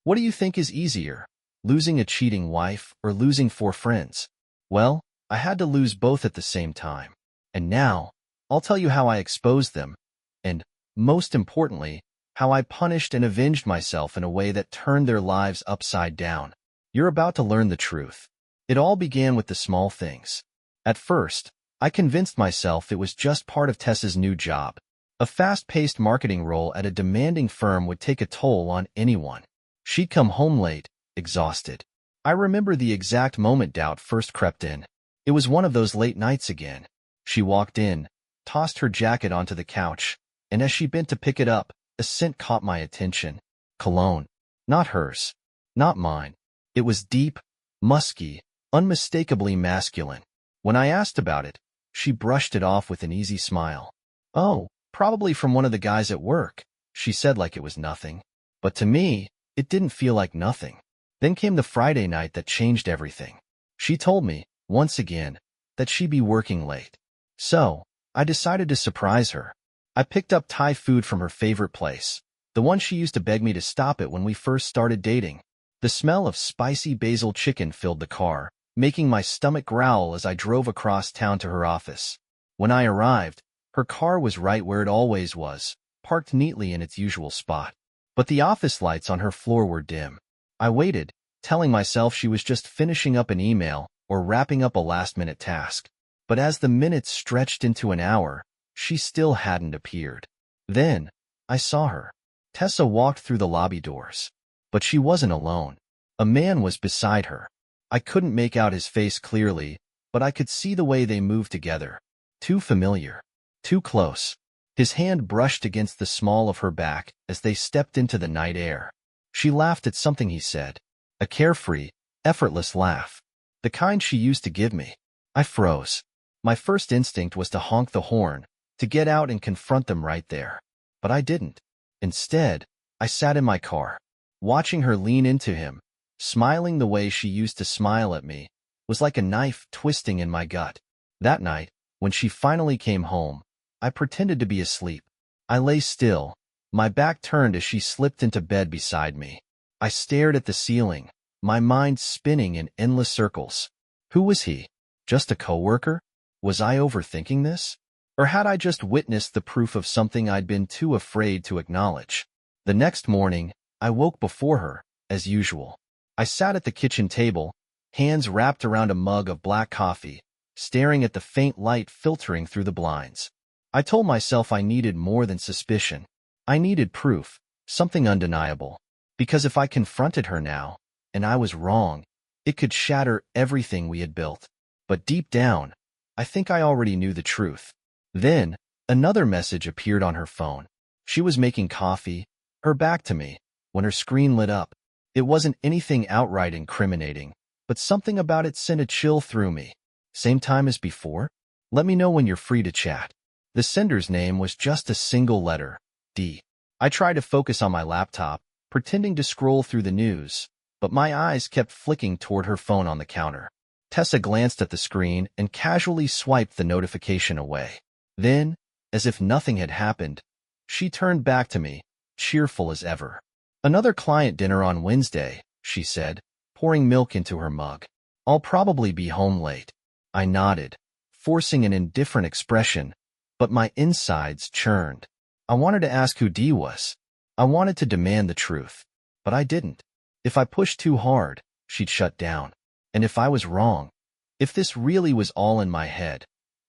What do you think is easier, losing a cheating wife or losing 4 friends? Well, I had to lose both at the same time. And now, I'll tell you how I exposed them, and, most importantly, how I punished and avenged myself in a way that turned their lives upside down. You're about to learn the truth. It all began with the small things. At first, I convinced myself it was just part of Tessa's new job. A fast-paced marketing role at a demanding firm would take a toll on anyone. She'd come home late, exhausted. I remember the exact moment doubt first crept in. It was one of those late nights again. She walked in, tossed her jacket onto the couch, and as she bent to pick it up, a scent caught my attention. Cologne. Not hers. Not mine. It was deep, musky, unmistakably masculine. When I asked about it, she brushed it off with an easy smile. "Oh, probably from one of the guys at work," she said like it was nothing. But to me, it didn't feel like nothing. Then came the Friday night that changed everything. She told me, once again, that she'd be working late. So, I decided to surprise her. I picked up Thai food from her favorite place, the one she used to beg me to stop at when we first started dating. The smell of spicy basil chicken filled the car, making my stomach growl as I drove across town to her office. When I arrived, her car was right where it always was, parked neatly in its usual spot. But the office lights on her floor were dim. I waited, telling myself she was just finishing up an email or wrapping up a last-minute task. But as the minutes stretched into an hour, she still hadn't appeared. Then, I saw her. Tessa walked through the lobby doors. But she wasn't alone. A man was beside her. I couldn't make out his face clearly, but I could see the way they moved together. Too familiar. Too close. His hand brushed against the small of her back as they stepped into the night air. She laughed at something he said. A carefree, effortless laugh. The kind she used to give me. I froze. My first instinct was to honk the horn, to get out and confront them right there. But I didn't. Instead, I sat in my car. Watching her lean into him, smiling the way she used to smile at me, was like a knife twisting in my gut. That night, when she finally came home, I pretended to be asleep. I lay still, my back turned as she slipped into bed beside me. I stared at the ceiling, my mind spinning in endless circles. Who was he? Just a coworker? Was I overthinking this? Or had I just witnessed the proof of something I'd been too afraid to acknowledge? The next morning, I woke before her, as usual. I sat at the kitchen table, hands wrapped around a mug of black coffee, staring at the faint light filtering through the blinds. I told myself I needed more than suspicion. I needed proof, something undeniable. Because if I confronted her now, and I was wrong, it could shatter everything we had built. But deep down, I think I already knew the truth. Then, another message appeared on her phone. She was making coffee, her back to me, when her screen lit up. It wasn't anything outright incriminating, but something about it sent a chill through me. Same time as before? Let me know when you're free to chat. The sender's name was just a single letter, D. I tried to focus on my laptop, pretending to scroll through the news, but my eyes kept flicking toward her phone on the counter. Tessa glanced at the screen and casually swiped the notification away. Then, as if nothing had happened, she turned back to me, cheerful as ever. "Another client dinner on Wednesday," she said, pouring milk into her mug. "I'll probably be home late." I nodded, forcing an indifferent expression, but my insides churned. I wanted to ask who Dee was. I wanted to demand the truth, but I didn't. If I pushed too hard, she'd shut down. And if I was wrong, if this really was all in my head,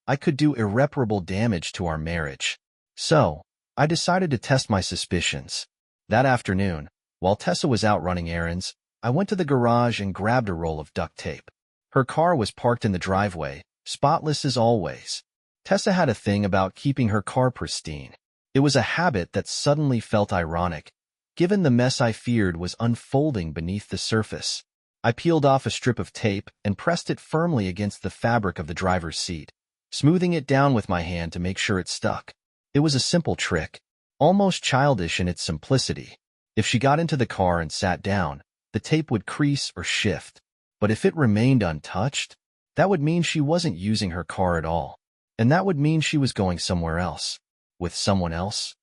I could do irreparable damage to our marriage. So, I decided to test my suspicions. That afternoon, while Tessa was out running errands, I went to the garage and grabbed a roll of duct tape. Her car was parked in the driveway, spotless as always. Tessa had a thing about keeping her car pristine. It was a habit that suddenly felt ironic, given the mess I feared was unfolding beneath the surface. I peeled off a strip of tape and pressed it firmly against the fabric of the driver's seat, smoothing it down with my hand to make sure it stuck. It was a simple trick, almost childish in its simplicity. If she got into the car and sat down, the tape would crease or shift. But if it remained untouched, that would mean she wasn't using her car at all. And that would mean she was going somewhere else. With someone else?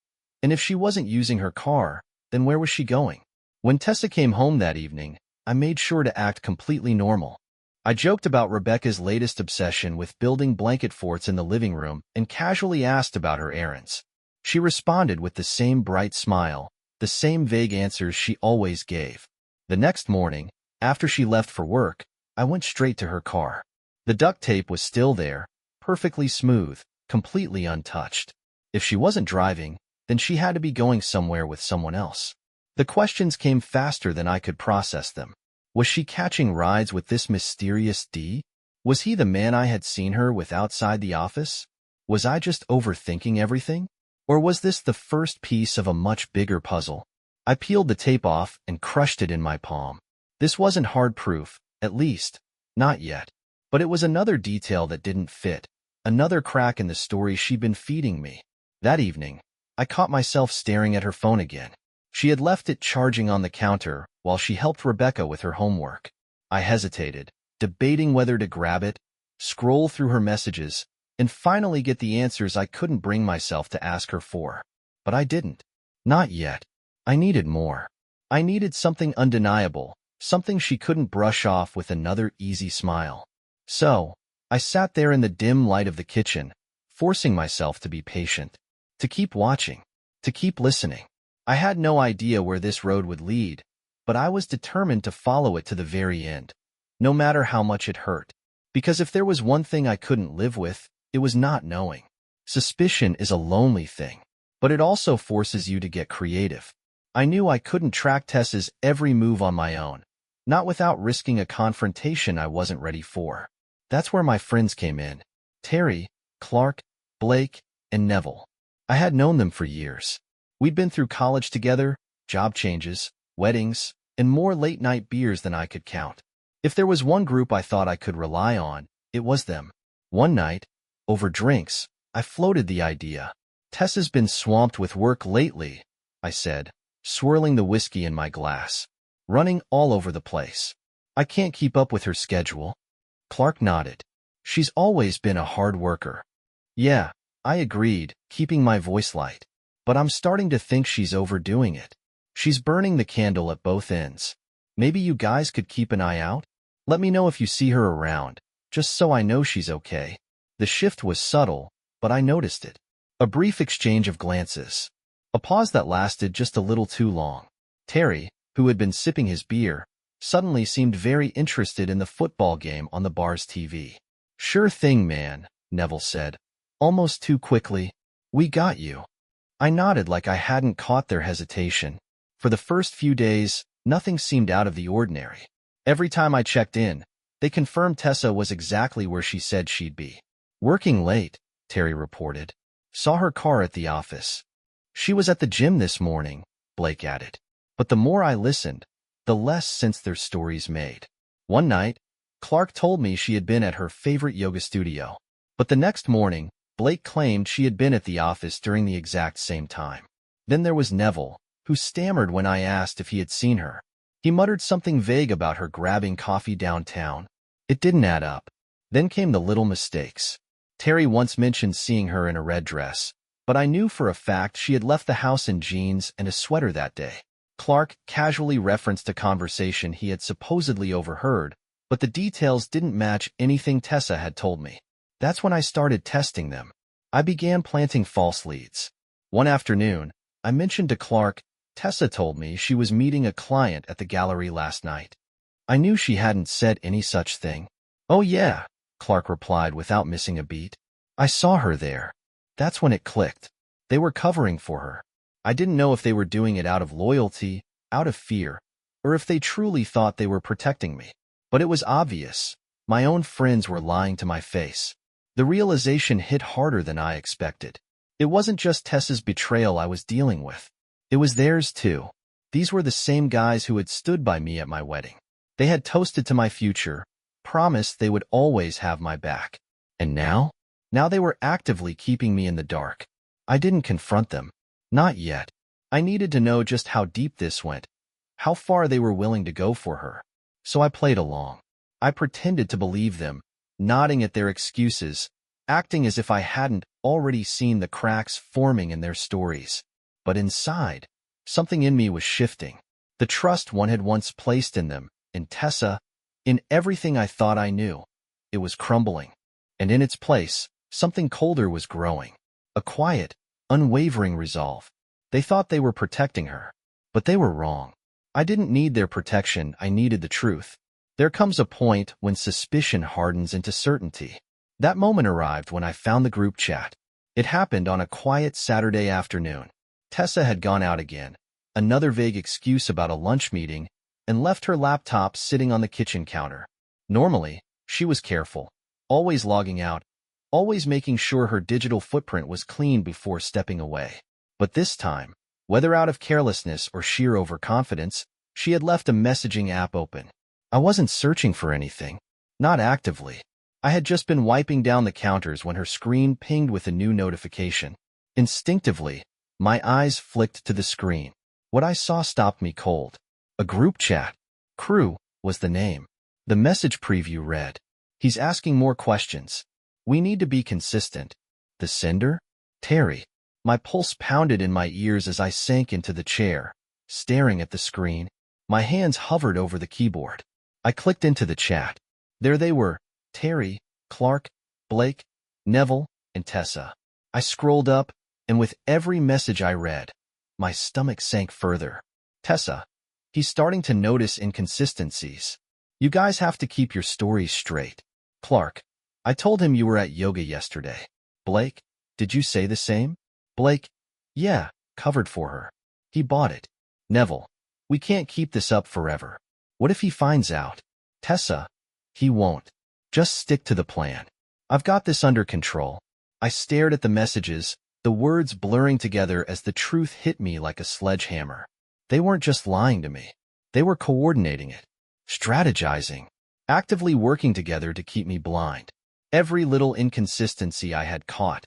And if she wasn't using her car, then where was she going? When Tessa came home that evening, I made sure to act completely normal. I joked about Rebecca's latest obsession with building blanket forts in the living room and casually asked about her errands. She responded with the same bright smile, the same vague answers she always gave. The next morning, after she left for work, I went straight to her car. The duct tape was still there, perfectly smooth, completely untouched. If she wasn't driving, then she had to be going somewhere with someone else. The questions came faster than I could process them. Was she catching rides with this mysterious D? Was he the man I had seen her with outside the office? Was I just overthinking everything? Or was this the first piece of a much bigger puzzle? I peeled the tape off and crushed it in my palm. This wasn't hard proof, at least, not yet. But it was another detail that didn't fit, another crack in the story she'd been feeding me. That evening, I caught myself staring at her phone again. She had left it charging on the counter while she helped Rebecca with her homework. I hesitated, debating whether to grab it, scroll through her messages, and finally get the answers I couldn't bring myself to ask her for. But I didn't. Not yet. I needed more. I needed something undeniable, something she couldn't brush off with another easy smile. So, I sat there in the dim light of the kitchen, forcing myself to be patient, to keep watching, to keep listening. I had no idea where this road would lead, but I was determined to follow it to the very end, no matter how much it hurt. Because if there was one thing I couldn't live with, it was not knowing. Suspicion is a lonely thing, but it also forces you to get creative. I knew I couldn't track Tessa's every move on my own, not without risking a confrontation I wasn't ready for. That's where my friends came in. Terry, Clark, Blake, and Neville. I had known them for years. We'd been through college together, job changes, weddings, and more late-night beers than I could count. If there was one group I thought I could rely on, it was them. One night, over drinks, I floated the idea. Tessa's been swamped with work lately, I said, swirling the whiskey in my glass. Running all over the place. I can't keep up with her schedule. Clark nodded. She's always been a hard worker. Yeah, I agreed, keeping my voice light. But I'm starting to think she's overdoing it. She's burning the candle at both ends. Maybe you guys could keep an eye out? Let me know if you see her around, just so I know she's okay. The shift was subtle, but I noticed it. A brief exchange of glances. A pause that lasted just a little too long. Terry, who had been sipping his beer, suddenly seemed very interested in the football game on the bar's TV. Sure thing, man, Neville said, almost too quickly. We got you. I nodded like I hadn't caught their hesitation. For the first few days, nothing seemed out of the ordinary. Every time I checked in, they confirmed Tessa was exactly where she said she'd be. Working late, Terry reported. Saw her car at the office. She was at the gym this morning, Blake added. But the more I listened, the less sense their stories made. One night, Clark told me she had been at her favorite yoga studio. But the next morning, Blake claimed she had been at the office during the exact same time. Then there was Neville, who stammered when I asked if he had seen her. He muttered something vague about her grabbing coffee downtown. It didn't add up. Then came the little mistakes. Terry once mentioned seeing her in a red dress, but I knew for a fact she had left the house in jeans and a sweater that day. Clark casually referenced a conversation he had supposedly overheard, but the details didn't match anything Tessa had told me. That's when I started testing them. I began planting false leads. One afternoon, I mentioned to Clark, Tessa told me she was meeting a client at the gallery last night. I knew she hadn't said any such thing. Oh yeah, Clark replied without missing a beat. I saw her there. That's when it clicked. They were covering for her. I didn't know if they were doing it out of loyalty, out of fear, or if they truly thought they were protecting me. But it was obvious. My own friends were lying to my face. The realization hit harder than I expected. It wasn't just Tessa's betrayal I was dealing with. It was theirs too. These were the same guys who had stood by me at my wedding. They had toasted to my future, promised they would always have my back. And now? Now they were actively keeping me in the dark. I didn't confront them. Not yet. I needed to know just how deep this went, how far they were willing to go for her. So I played along. I pretended to believe them, nodding at their excuses, acting as if I hadn't already seen the cracks forming in their stories. But inside, something in me was shifting. The trust one had once placed in them, in Tessa, in everything I thought I knew. It was crumbling. And in its place, something colder was growing. A quiet, unwavering resolve. They thought they were protecting her. But they were wrong. I didn't need their protection, I needed the truth. There comes a point when suspicion hardens into certainty. That moment arrived when I found the group chat. It happened on a quiet Saturday afternoon. Tessa had gone out again, another vague excuse about a lunch meeting, and left her laptop sitting on the kitchen counter. Normally, she was careful, always logging out, always making sure her digital footprint was clean before stepping away. But this time, whether out of carelessness or sheer overconfidence, she had left a messaging app open. I wasn't searching for anything, not actively. I had just been wiping down the counters when her screen pinged with a new notification. Instinctively, my eyes flicked to the screen. What I saw stopped me cold. A group chat. Crew was the name. The message preview read, "He's asking more questions. We need to be consistent." The sender? Terry. My pulse pounded in my ears as I sank into the chair, staring at the screen. My hands hovered over the keyboard. I clicked into the chat. There they were, Terry, Clark, Blake, Neville, and Tessa. I scrolled up, and with every message I read, my stomach sank further. Tessa. He's starting to notice inconsistencies. You guys have to keep your stories straight. Clark. I told him you were at yoga yesterday. Blake. Did you say the same? Blake. Yeah, covered for her. He bought it. Neville. We can't keep this up forever. What if he finds out? Tessa. He won't. Just stick to the plan. I've got this under control. I stared at the messages, the words blurring together as the truth hit me like a sledgehammer. They weren't just lying to me. They were coordinating it, strategizing, actively working together to keep me blind. Every little inconsistency I had caught,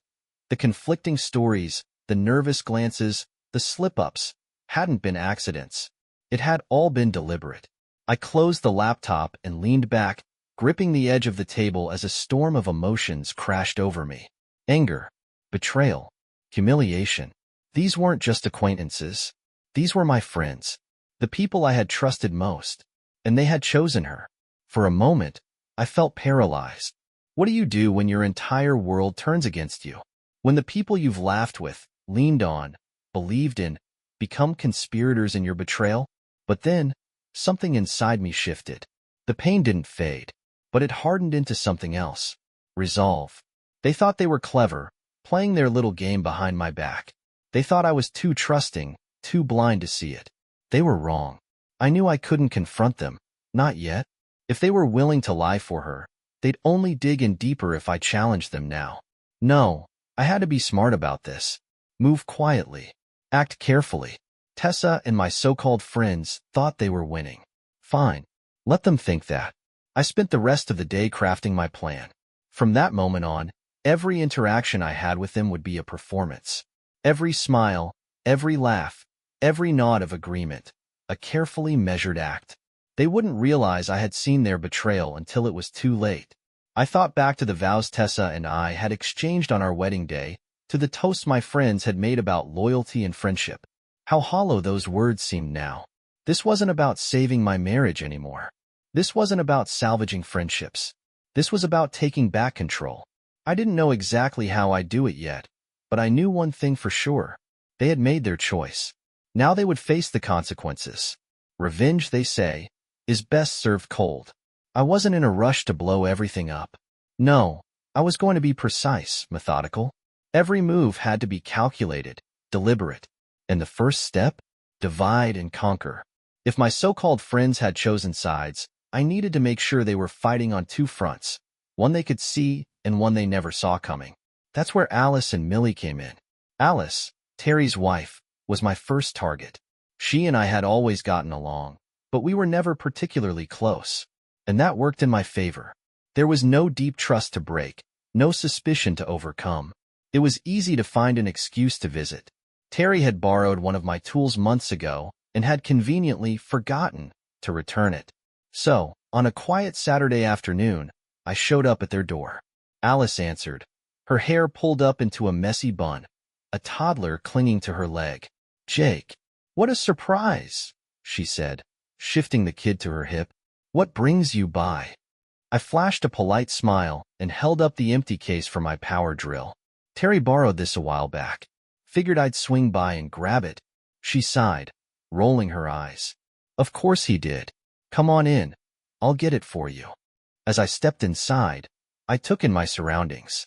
the conflicting stories, the nervous glances, the slip-ups, hadn't been accidents. It had all been deliberate. I closed the laptop and leaned back, gripping the edge of the table as a storm of emotions crashed over me. Anger, betrayal, humiliation. These weren't just acquaintances. These were my friends, the people I had trusted most, and they had chosen her. For a moment, I felt paralyzed. What do you do when your entire world turns against you? When the people you've laughed with, leaned on, believed in, become conspirators in your betrayal? But then, something inside me shifted. The pain didn't fade, but it hardened into something else. Resolve. They thought they were clever, playing their little game behind my back. They thought I was too trusting, too blind to see it. They were wrong. I knew I couldn't confront them. Not yet. If they were willing to lie for her, they'd only dig in deeper if I challenged them now. No, I had to be smart about this. Move quietly. Act carefully. Tessa and my so-called friends thought they were winning. Fine. Let them think that. I spent the rest of the day crafting my plan. From that moment on, every interaction I had with them would be a performance. Every smile, every laugh, every nod of agreement, a carefully measured act. They wouldn't realize I had seen their betrayal until it was too late. I thought back to the vows Tessa and I had exchanged on our wedding day, to the toasts my friends had made about loyalty and friendship. How hollow those words seemed now. This wasn't about saving my marriage anymore. This wasn't about salvaging friendships. This was about taking back control. I didn't know exactly how I'd do it yet, but I knew one thing for sure. They had made their choice. Now they would face the consequences. Revenge, they say, is best served cold. I wasn't in a rush to blow everything up. No, I was going to be precise, methodical. Every move had to be calculated, deliberate. And the first step? Divide and conquer. If my so-called friends had chosen sides, I needed to make sure they were fighting on two fronts, one they could see and one they never saw coming. That's where Alice and Millie came in. Alice, Terry's wife, was my first target. She and I had always gotten along, but we were never particularly close. And that worked in my favor. There was no deep trust to break, no suspicion to overcome. It was easy to find an excuse to visit. Terry had borrowed one of my tools months ago and had conveniently forgotten to return it. So, on a quiet Saturday afternoon, I showed up at their door. Alice answered, her hair pulled up into a messy bun, a toddler clinging to her leg. Jake. What a surprise! she said, shifting the kid to her hip. What brings you by? I flashed a polite smile and held up the empty case for my power drill. Terry borrowed this a while back. Figured I'd swing by and grab it. She sighed, rolling her eyes. Of course he did. Come on in. I'll get it for you. As I stepped inside, I took in my surroundings.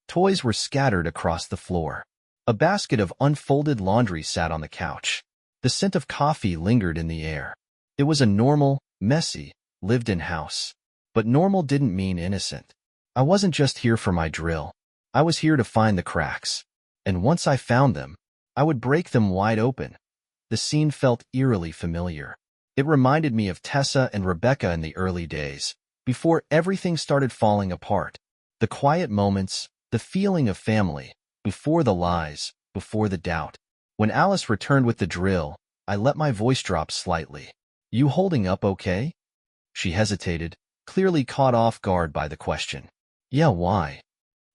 Toys were scattered across the floor. A basket of unfolded laundry sat on the couch. The scent of coffee lingered in the air. It was a normal, messy, lived-in house. But normal didn't mean innocent. I wasn't just here for my drill. I was here to find the cracks. And once I found them, I would break them wide open. The scene felt eerily familiar. It reminded me of Tessa and Rebecca in the early days, before everything started falling apart. The quiet moments, the feeling of family, before the lies, before the doubt. When Alice returned with the drill, I let my voice drop slightly. You holding up okay? She hesitated, clearly caught off guard by the question. Yeah, why?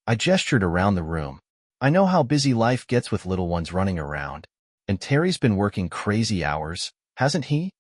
I gestured around the room. I know how busy life gets with little ones running around. And Terry's been working crazy hours, hasn't he?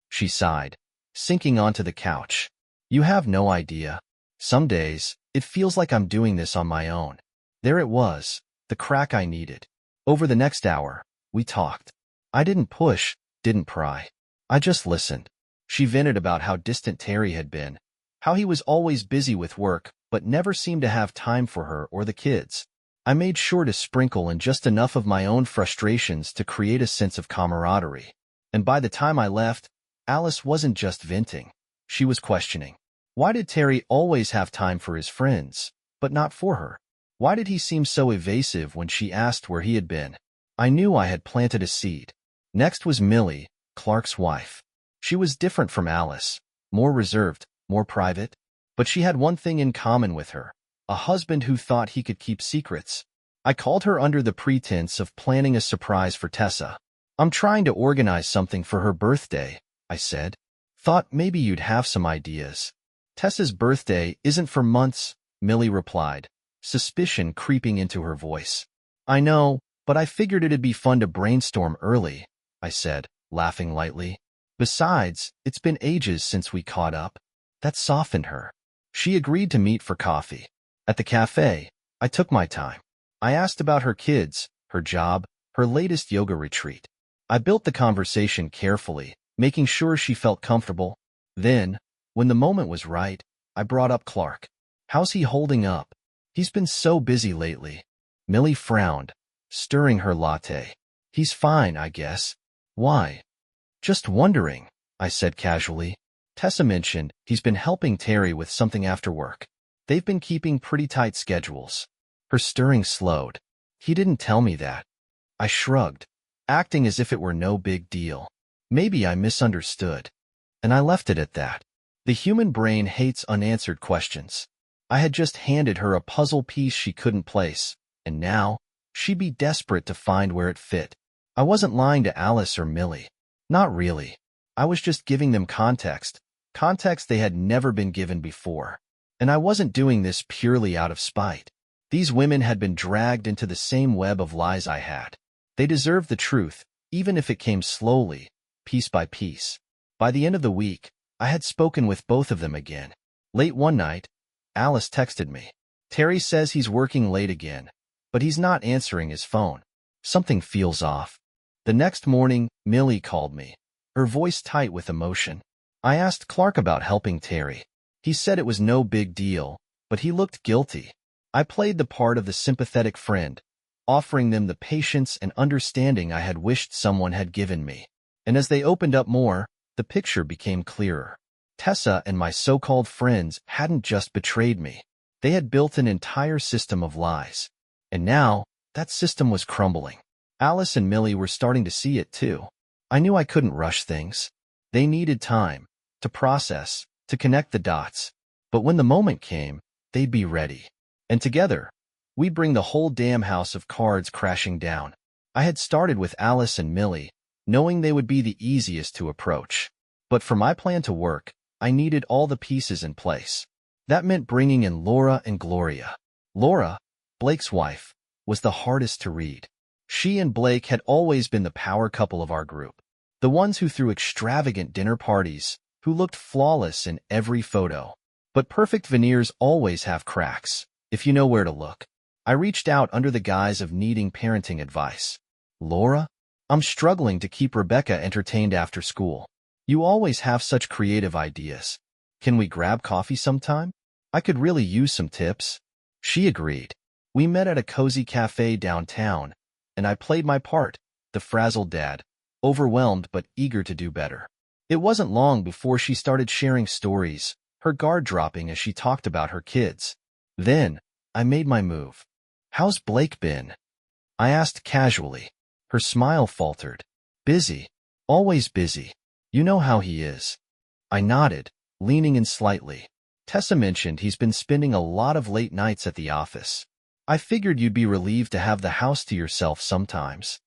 She sighed, sinking onto the couch. You have no idea. Some days, it feels like I'm doing this on my own. There it was, the crack I needed. Over the next hour, we talked. I didn't push, didn't pry. I just listened. She vented about how distant Terry had been, how he was always busy with work, but never seemed to have time for her or the kids. I made sure to sprinkle in just enough of my own frustrations to create a sense of camaraderie. And by the time I left, Alice wasn't just venting. She was questioning. Why did Terry always have time for his friends, but not for her? Why did he seem so evasive when she asked where he had been? I knew I had planted a seed. Next was Millie, Clark's wife. She was different from Alice, more reserved, more private. But she had one thing in common with her, a husband who thought he could keep secrets. I called her under the pretense of planning a surprise for Tessa. I'm trying to organize something for her birthday, I said. Thought maybe you'd have some ideas. Tessa's birthday isn't for months, Millie replied, suspicion creeping into her voice. I know, but I figured it'd be fun to brainstorm early, I said, laughing lightly. Besides, it's been ages since we caught up. That softened her. She agreed to meet for coffee. At the cafe, I took my time. I asked about her kids, her job, her latest yoga retreat. I built the conversation carefully, making sure she felt comfortable. Then, when the moment was right, I brought up Clark. How's he holding up? He's been so busy lately. Millie frowned, stirring her latte. He's fine, I guess. Why? Just wondering, I said casually. Tessa mentioned he's been helping Terry with something after work. They've been keeping pretty tight schedules. Her stirring slowed. He didn't tell me that. I shrugged, acting as if it were no big deal. Maybe I misunderstood. And I left it at that. The human brain hates unanswered questions. I had just handed her a puzzle piece she couldn't place, and now, she'd be desperate to find where it fit. I wasn't lying to Alice or Millie. Not really. I was just giving them context they had never been given before. And I wasn't doing this purely out of spite. These women had been dragged into the same web of lies I had. They deserved the truth, even if it came slowly, piece by piece. By the end of the week, I had spoken with both of them again. Late one night, Alice texted me. Terry says he's working late again, but he's not answering his phone. Something feels off. The next morning, Millie called me, her voice tight with emotion. I asked Clark about helping Terry. He said it was no big deal, but he looked guilty. I played the part of the sympathetic friend, offering them the patience and understanding I had wished someone had given me. And as they opened up more, the picture became clearer. Tessa and my so-called friends hadn't just betrayed me. They had built an entire system of lies. And now, that system was crumbling. Alice and Millie were starting to see it too. I knew I couldn't rush things. They needed time, to process, to connect the dots. But when the moment came, they'd be ready. And together, we'd bring the whole damn house of cards crashing down. I had started with Alice and Millie, knowing they would be the easiest to approach. But for my plan to work, I needed all the pieces in place. That meant bringing in Laura and Gloria. Laura, Blake's wife, was the hardest to read. She and Blake had always been the power couple of our group. The ones who threw extravagant dinner parties, who looked flawless in every photo. But perfect veneers always have cracks, if you know where to look. I reached out under the guise of needing parenting advice. Laura, I'm struggling to keep Rebecca entertained after school. You always have such creative ideas. Can we grab coffee sometime? I could really use some tips. She agreed. We met at a cozy cafe downtown, and I played my part, the frazzled dad, overwhelmed but eager to do better. It wasn't long before she started sharing stories, her guard dropping as she talked about her kids. Then, I made my move. How's Blake been? I asked casually. Her smile faltered. Busy. Always busy. You know how he is. I nodded, leaning in slightly. Tessa mentioned he's been spending a lot of late nights at the office. I figured you'd be relieved to have the house to yourself sometimes.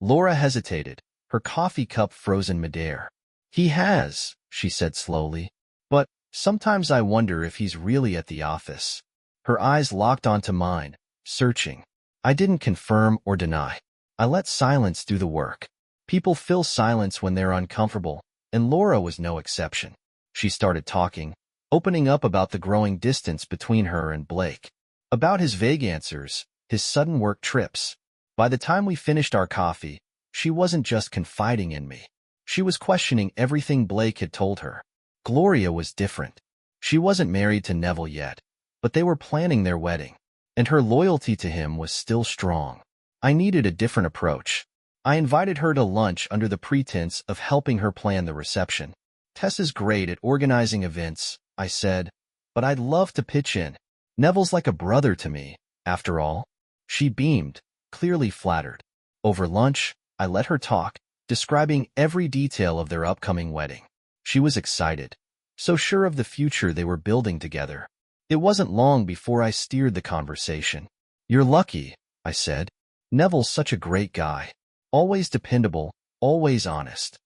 Laura hesitated, her coffee cup frozen midair. He has, she said slowly. But sometimes I wonder if he's really at the office. Her eyes locked onto mine, searching. I didn't confirm or deny. I let silence do the work. People fill silence when they're uncomfortable, and Laura was no exception. She started talking, opening up about the growing distance between her and Blake. About his vague answers, his sudden work trips. By the time we finished our coffee, she wasn't just confiding in me. She was questioning everything Blake had told her. Gloria was different. She wasn't married to Neville yet, but they were planning their wedding, and her loyalty to him was still strong. I needed a different approach. I invited her to lunch under the pretense of helping her plan the reception. Tessa's great at organizing events, I said, but I'd love to pitch in. Neville's like a brother to me, after all. She beamed, clearly flattered. Over lunch, I let her talk, describing every detail of their upcoming wedding. She was excited, so sure of the future they were building together. It wasn't long before I steered the conversation. You're lucky, I said. Neville's such a great guy. Always dependable, always honest.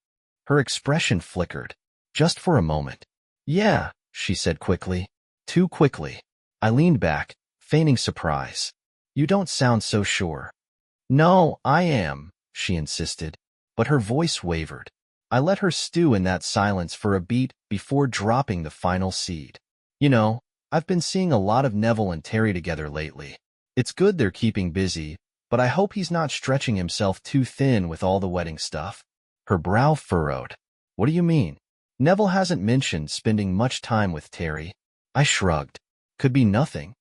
Her expression flickered, just for a moment. Yeah, she said quickly. Too quickly. I leaned back, feigning surprise. You don't sound so sure. No, I am, she insisted, but her voice wavered. I let her stew in that silence for a beat before dropping the final seed. You know, I've been seeing a lot of Neville and Terry together lately. It's good they're keeping busy, but I hope he's not stretching himself too thin with all the wedding stuff. Her brow furrowed. What do you mean? Neville hasn't mentioned spending much time with Terry. I shrugged. Could be nothing.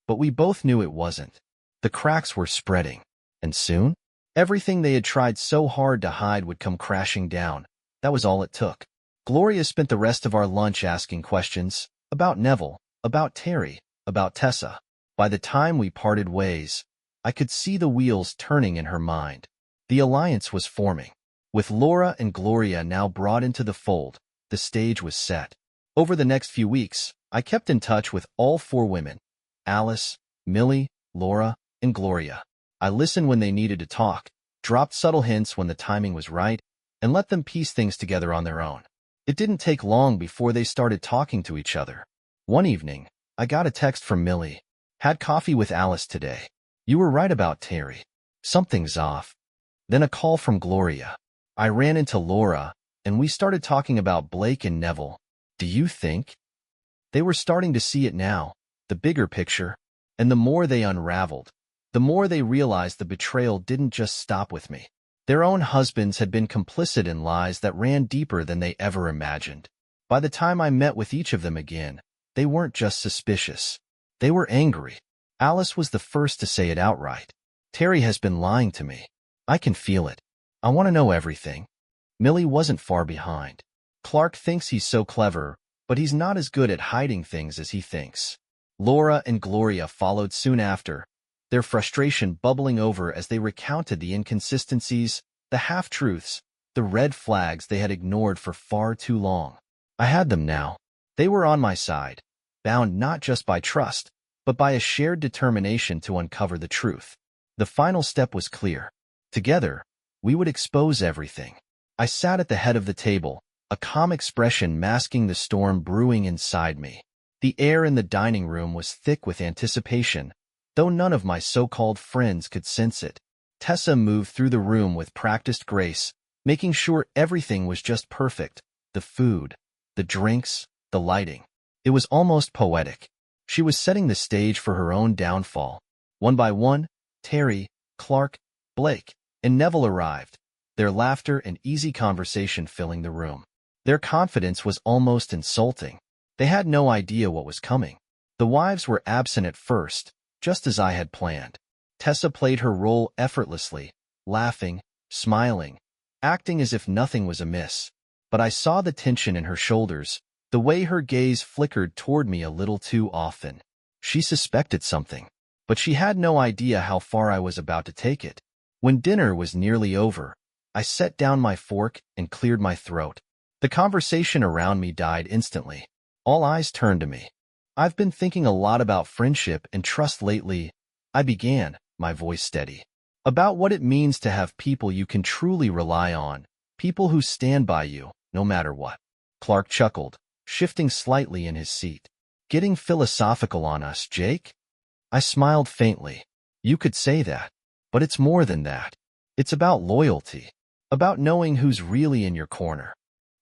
But we both knew it wasn't. The cracks were spreading. And soon, everything they had tried so hard to hide would come crashing down. That was all it took. Gloria spent the rest of our lunch asking questions about Neville, about Terry, about Tessa. By the time we parted ways, I could see the wheels turning in her mind. The alliance was forming. With Laura and Gloria now brought into the fold, the stage was set. Over the next few weeks, I kept in touch with all four women, Alice, Millie, Laura, and Gloria. I listened when they needed to talk, dropped subtle hints when the timing was right, and let them piece things together on their own. It didn't take long before they started talking to each other. One evening, I got a text from Millie. Had coffee with Alice today. You were right about Terry. Something's off. Then a call from Gloria. I ran into Laura, and we started talking about Blake and Neville. Do you think? They were starting to see it now, the bigger picture, and the more they unraveled, the more they realized the betrayal didn't just stop with me. Their own husbands had been complicit in lies that ran deeper than they ever imagined. By the time I met with each of them again, they weren't just suspicious. They were angry. Alice was the first to say it outright. Terry has been lying to me. I can feel it. I want to know everything. Millie wasn't far behind. Clark thinks he's so clever, but he's not as good at hiding things as he thinks. Laura and Gloria followed soon after, their frustration bubbling over as they recounted the inconsistencies, the half-truths, the red flags they had ignored for far too long. I had them now. They were on my side, bound not just by trust, but by a shared determination to uncover the truth. The final step was clear. Together, we would expose everything. I sat at the head of the table, a calm expression masking the storm brewing inside me. The air in the dining room was thick with anticipation, though none of my so-called friends could sense it. Tessa moved through the room with practiced grace, making sure everything was just perfect. The food, the drinks, the lighting. It was almost poetic. She was setting the stage for her own downfall. One by one, Terry, Clark, Blake, and Neville arrived, their laughter and easy conversation filling the room. Their confidence was almost insulting. They had no idea what was coming. The wives were absent at first, just as I had planned. Tessa played her role effortlessly, laughing, smiling, acting as if nothing was amiss. But I saw the tension in her shoulders, the way her gaze flickered toward me a little too often. She suspected something, but she had no idea how far I was about to take it. When dinner was nearly over, I set down my fork and cleared my throat. The conversation around me died instantly. All eyes turned to me. I've been thinking a lot about friendship and trust lately, I began, my voice steady. About what it means to have people you can truly rely on, people who stand by you, no matter what. Clark chuckled, shifting slightly in his seat. Getting philosophical on us, Jake? I smiled faintly. You could say that, but it's more than that. It's about loyalty, about knowing who's really in your corner.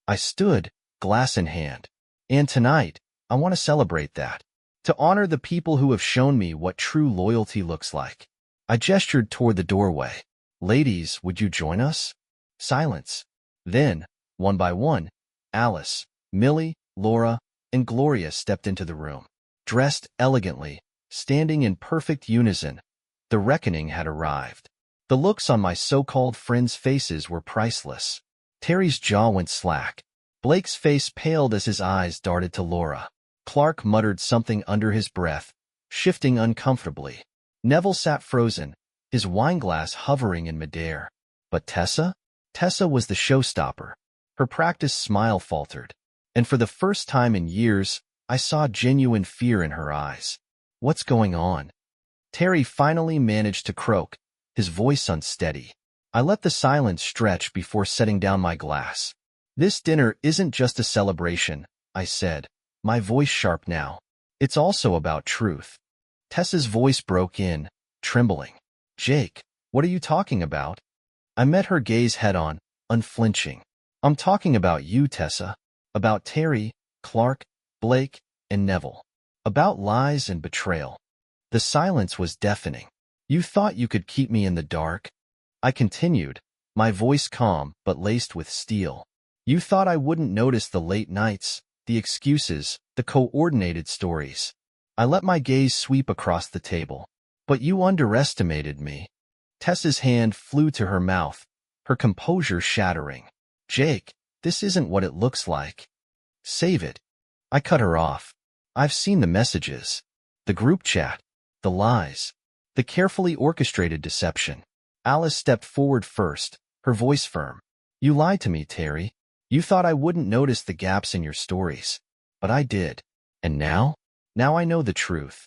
I stood, glass in hand. And tonight, I want to celebrate that. To honor the people who have shown me what true loyalty looks like. I gestured toward the doorway. Ladies, would you join us? Silence. Then, one by one, Alice, Millie, Laura, and Gloria stepped into the room. Dressed elegantly, standing in perfect unison, the reckoning had arrived. The looks on my so-called friends' faces were priceless. Terry's jaw went slack. Blake's face paled as his eyes darted to Laura. Clark muttered something under his breath, shifting uncomfortably. Neville sat frozen, his wineglass hovering in midair. But Tessa? Tessa was the showstopper. Her practiced smile faltered, and for the first time in years, I saw genuine fear in her eyes. What's going on? Terry finally managed to croak, his voice unsteady. I let the silence stretch before setting down my glass. This dinner isn't just a celebration, I said, my voice sharp now. It's also about truth. Tessa's voice broke in, trembling. Jake, what are you talking about? I met her gaze head-on, unflinching. I'm talking about you, Tessa. About Terry, Clark, Blake, and Neville. About lies and betrayal. The silence was deafening. You thought you could keep me in the dark? I continued, my voice calm but laced with steel. You thought I wouldn't notice the late nights, the excuses, the coordinated stories. I let my gaze sweep across the table. But you underestimated me. Tessa's hand flew to her mouth, her composure shattering. Jake, this isn't what it looks like. Save it. I cut her off. I've seen the messages. The group chat. The lies. The carefully orchestrated deception. Alice stepped forward first, her voice firm. You lied to me, Terry. You thought I wouldn't notice the gaps in your stories. But I did. And now? Now I know the truth.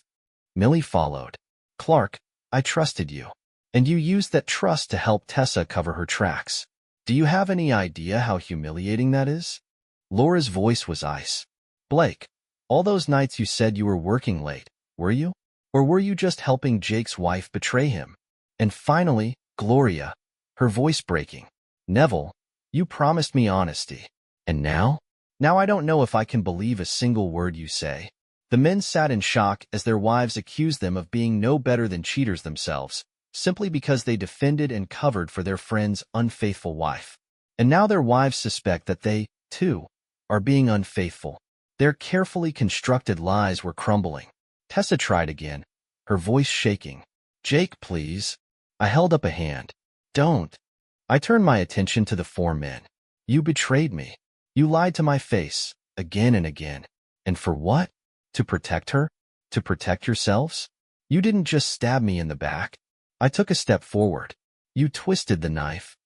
Millie followed. Clark, I trusted you. And you used that trust to help Tessa cover her tracks. Do you have any idea how humiliating that is? Laura's voice was ice. Blake, all those nights you said you were working late, were you? Or were you just helping Jake's wife betray him? And finally, Gloria, her voice breaking. Neville, you promised me honesty. And now? Now I don't know if I can believe a single word you say. The men sat in shock as their wives accused them of being no better than cheaters themselves, simply because they defended and covered for their friend's unfaithful wife. And now their wives suspect that they, too, are being unfaithful. Their carefully constructed lies were crumbling. Tessa tried again, her voice shaking. Jake, please. I held up a hand. Don't. I turned my attention to the four men. You betrayed me. You lied to my face, again and again. And for what? To protect her? To protect yourselves? You didn't just stab me in the back. I took a step forward. You twisted the knife.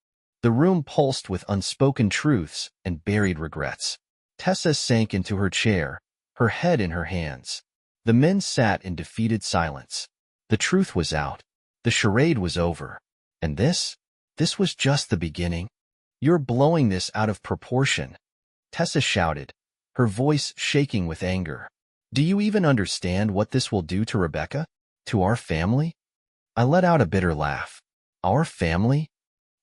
The room pulsed with unspoken truths and buried regrets. Tessa sank into her chair, her head in her hands. The men sat in defeated silence. The truth was out. The charade was over. And this was just the beginning. You're blowing this out of proportion. Tessa shouted, her voice shaking with anger. Do you even understand what this will do to Rebecca? To our family? I let out a bitter laugh. Our family?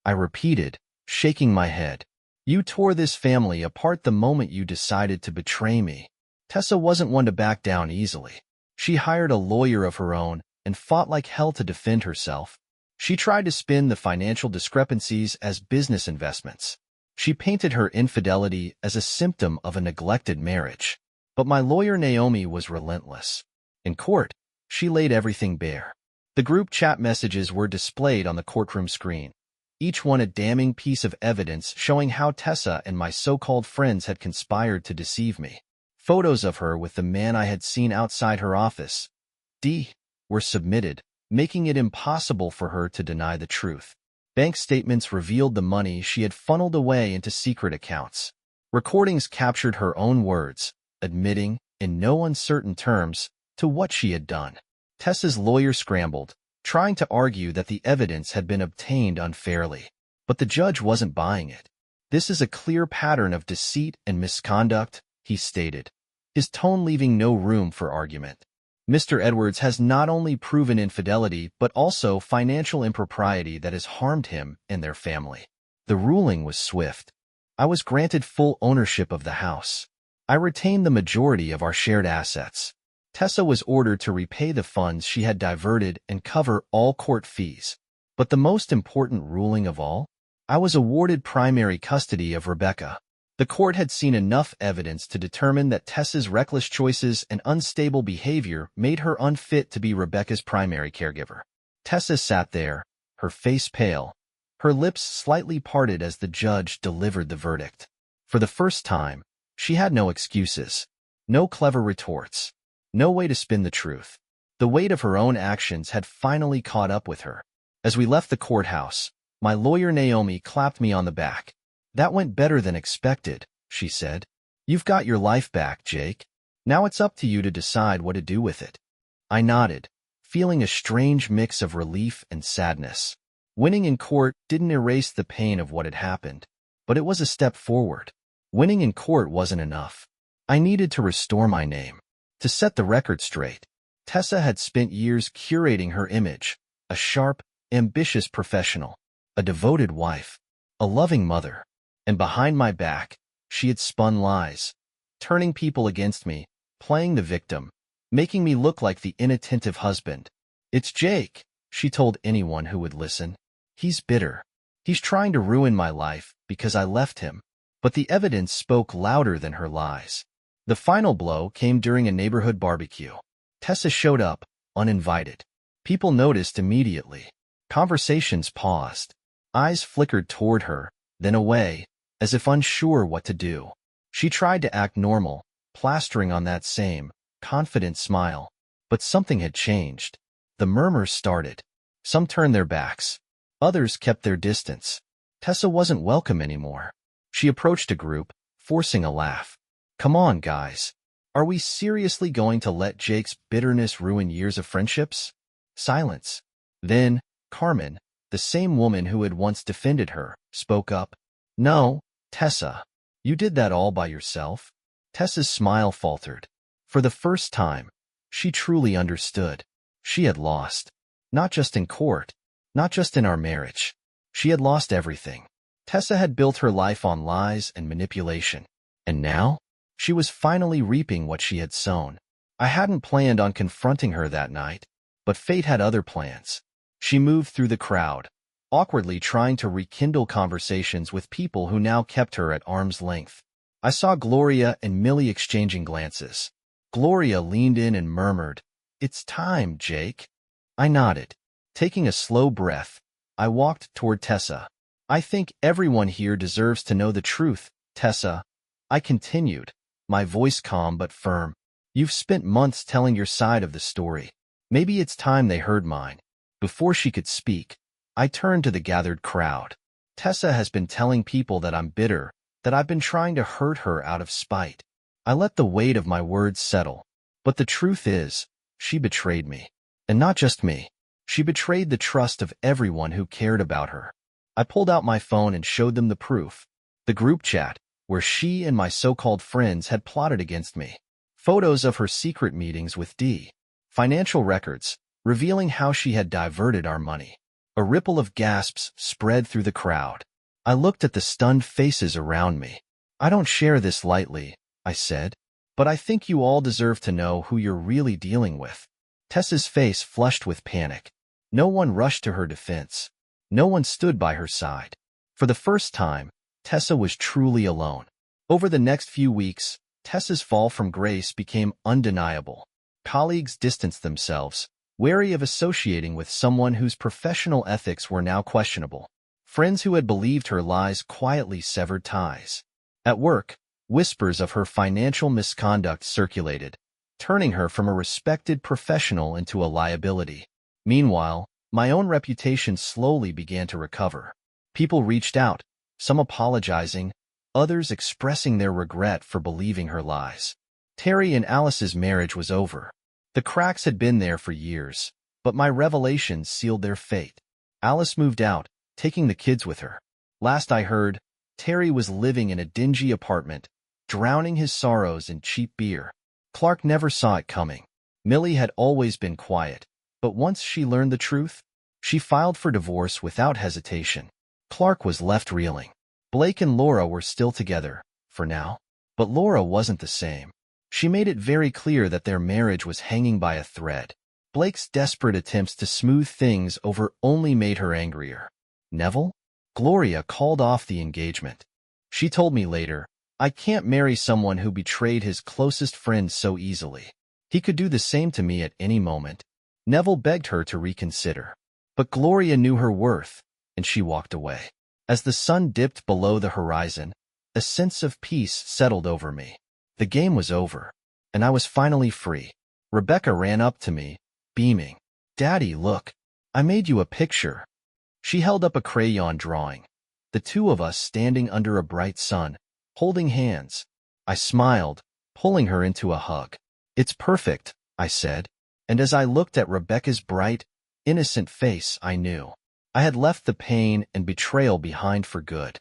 I repeated, shaking my head. You tore this family apart the moment you decided to betray me. Tessa wasn't one to back down easily. She hired a lawyer of her own and fought like hell to defend herself. She tried to spin the financial discrepancies as business investments. She painted her infidelity as a symptom of a neglected marriage. But my lawyer Naomi was relentless. In court, she laid everything bare. The group chat messages were displayed on the courtroom screen, each one a damning piece of evidence showing how Tessa and my so-called friends had conspired to deceive me. Photos of her with the man I had seen outside her office, D, were submitted, making it impossible for her to deny the truth. Bank statements revealed the money she had funneled away into secret accounts. Recordings captured her own words, admitting, in no uncertain terms, to what she had done. Tessa's lawyer scrambled, trying to argue that the evidence had been obtained unfairly. But the judge wasn't buying it. This is a clear pattern of deceit and misconduct, he stated, his tone leaving no room for argument. Mr. Edwards has not only proven infidelity but also financial impropriety that has harmed him and their family. The ruling was swift. I was granted full ownership of the house. I retained the majority of our shared assets. Tessa was ordered to repay the funds she had diverted and cover all court fees. But the most important ruling of all? I was awarded primary custody of Rebecca. The court had seen enough evidence to determine that Tessa's reckless choices and unstable behavior made her unfit to be Rebecca's primary caregiver. Tessa sat there, her face pale, her lips slightly parted as the judge delivered the verdict. For the first time, she had no excuses, no clever retorts, no way to spin the truth. The weight of her own actions had finally caught up with her. As we left the courthouse, my lawyer Naomi clapped me on the back. "That went better than expected," she said. "You've got your life back, Jake. Now it's up to you to decide what to do with it." I nodded, feeling a strange mix of relief and sadness. Winning in court didn't erase the pain of what had happened, but it was a step forward. Winning in court wasn't enough. I needed to restore my name, to set the record straight. Tessa had spent years curating her image, a sharp, ambitious professional, a devoted wife, a loving mother. And behind my back, she had spun lies, turning people against me, playing the victim, making me look like the inattentive husband. "It's Jake," she told anyone who would listen. "He's bitter. He's trying to ruin my life because I left him." But the evidence spoke louder than her lies. The final blow came during a neighborhood barbecue. Tessa showed up, uninvited. People noticed immediately. Conversations paused. Eyes flickered toward her, then away, as if unsure what to do. She tried to act normal, plastering on that same, confident smile. But something had changed. The murmurs started. Some turned their backs. Others kept their distance. Tessa wasn't welcome anymore. She approached a group, forcing a laugh. "Come on, guys. Are we seriously going to let Jake's bitterness ruin years of friendships?" Silence. Then, Carmen, the same woman who had once defended her, spoke up. "No, Tessa. You did that all by yourself?" Tessa's smile faltered. For the first time, she truly understood. She had lost. Not just in court, not just in our marriage. She had lost everything. Tessa had built her life on lies and manipulation. And now, she was finally reaping what she had sown. I hadn't planned on confronting her that night, but fate had other plans. She moved through the crowd, awkwardly trying to rekindle conversations with people who now kept her at arm's length. I saw Gloria and Millie exchanging glances. Gloria leaned in and murmured, "It's time, Jake." I nodded. Taking a slow breath, I walked toward Tessa. "I think everyone here deserves to know the truth, Tessa," I continued, my voice calm but firm. "You've spent months telling your side of the story. Maybe it's time they heard mine." Before she could speak, I turned to the gathered crowd. "Tessa has been telling people that I'm bitter, that I've been trying to hurt her out of spite." I let the weight of my words settle. But the truth is, she betrayed me. And not just me. She betrayed the trust of everyone who cared about her. I pulled out my phone and showed them the proof. The group chat, where she and my so-called friends had plotted against me. Photos of her secret meetings with D. Financial records, revealing how she had diverted our money. A ripple of gasps spread through the crowd. I looked at the stunned faces around me. I don't share this lightly, I said, but I think you all deserve to know who you're really dealing with. Tessa's face flushed with panic. No one rushed to her defense. No one stood by her side. For the first time, Tessa was truly alone. Over the next few weeks, Tessa's fall from grace became undeniable. Colleagues distanced themselves, wary of associating with someone whose professional ethics were now questionable. Friends who had believed her lies quietly severed ties. At work, whispers of her financial misconduct circulated, turning her from a respected professional into a liability. Meanwhile, my own reputation slowly began to recover. People reached out, some apologizing, others expressing their regret for believing her lies. Terry and Alice's marriage was over. The cracks had been there for years, but my revelations sealed their fate. Alice moved out, taking the kids with her. Last I heard, Terry was living in a dingy apartment, drowning his sorrows in cheap beer. Clark never saw it coming. Millie had always been quiet, but once she learned the truth, she filed for divorce without hesitation. Clark was left reeling. Blake and Laura were still together, for now. But Laura wasn't the same. She made it very clear that their marriage was hanging by a thread. Blake's desperate attempts to smooth things over only made her angrier. Neville? Gloria called off the engagement. She told me later, I can't marry someone who betrayed his closest friend so easily. He could do the same to me at any moment. Neville begged her to reconsider. But Gloria knew her worth, and she walked away. As the sun dipped below the horizon, a sense of peace settled over me. The game was over, and I was finally free. Rebecca ran up to me, beaming. Daddy, look, I made you a picture. She held up a crayon drawing, the two of us standing under a bright sun, holding hands. I smiled, pulling her into a hug. It's perfect, I said, and as I looked at Rebecca's bright, innocent face, I knew I had left the pain and betrayal behind for good.